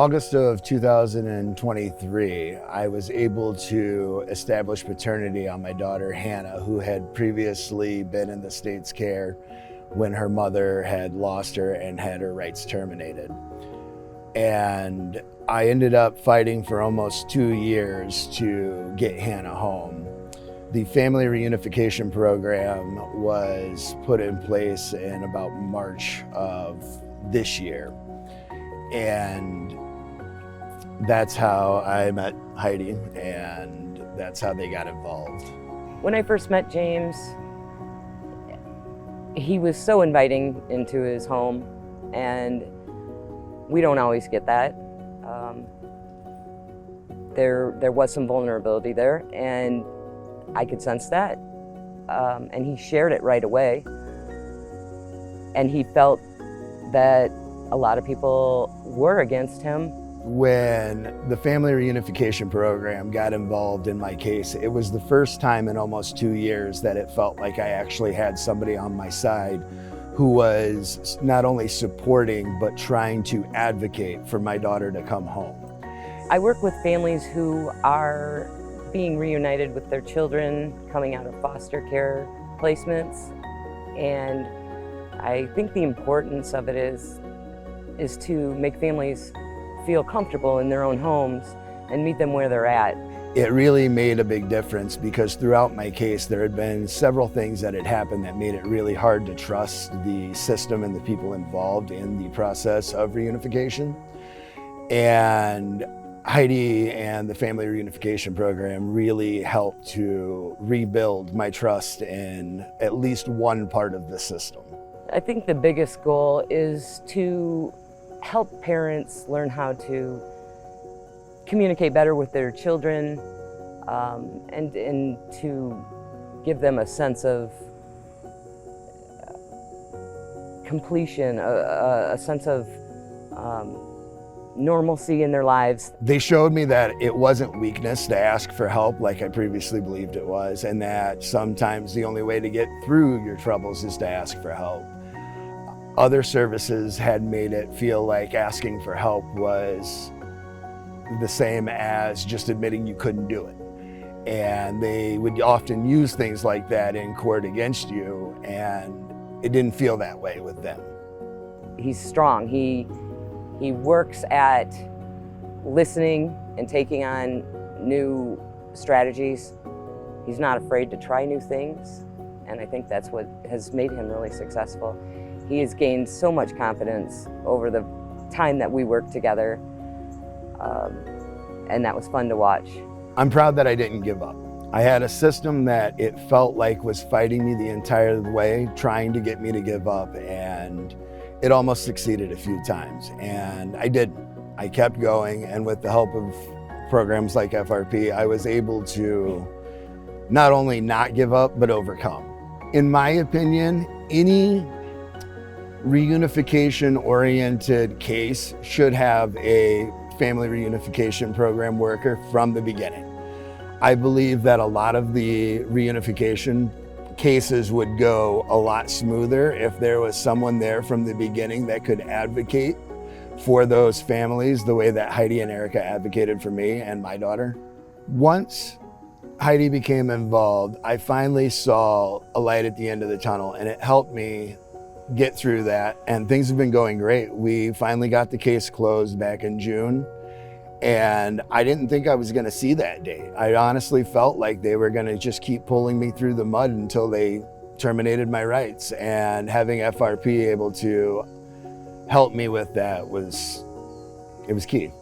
August of 2023, I was able to establish paternity on my daughter, Hannah, who had previously been in the state's care when her mother had lost her and had her rights terminated. And I ended up fighting for almost 2 years to get Hannah home. The family reunification program was put in place in about March of this year. And that's how I met Heidi, and that's how they got involved. When I first met James, he was so inviting into his home, and we don't always get that. There was some vulnerability there, and I could sense that. And he shared it right away. And he felt that a lot of people were against him. When the family reunification program got involved in my case, it was the first time in almost 2 years that it felt like I actually had somebody on my side who was not only supporting, but trying to advocate for my daughter to come home. I work with families who are being reunited with their children coming out of foster care placements. And I think the importance of it is to make families feel comfortable in their own homes and meet them where they're at. It really made a big difference because throughout my case, there had been several things that had happened that made it really hard to trust the system and the people involved in the process of reunification. And Heidi and the family reunification program really helped to rebuild my trust in at least one part of the system. I think the biggest goal is to help parents learn how to communicate better with their children, and to give them a sense of completion, a sense of normalcy in their lives. They showed me that it wasn't weakness to ask for help like I previously believed it was, and that sometimes the only way to get through your troubles is to ask for help. Other services had made it feel like asking for help was the same as just admitting you couldn't do it. And they would often use things like that in court against you, and it didn't feel that way with them. He's strong. He works at listening and taking on new strategies. He's not afraid to try new things, and I think that's what has made him really successful. He has gained so much confidence over the time that we worked together, and that was fun to watch. I'm proud that I didn't give up. I had a system that it felt like was fighting me the entire way, trying to get me to give up, and it almost succeeded a few times, and I didn't. I kept going, and with the help of programs like FRP, I was able to not only not give up, but overcome. In my opinion, any reunification-oriented case should have a family reunification program worker from the beginning. I believe that a lot of the reunification cases would go a lot smoother if there was someone there from the beginning that could advocate for those families the way that Heidi and Erica advocated for me and my daughter. Once Heidi became involved, I finally saw a light at the end of the tunnel, and it helped me get through that, and things have been going great. We finally got the case closed back in June, and I didn't think I was gonna see that date. I honestly felt like they were gonna just keep pulling me through the mud until they terminated my rights, and having FRP able to help me with that was key.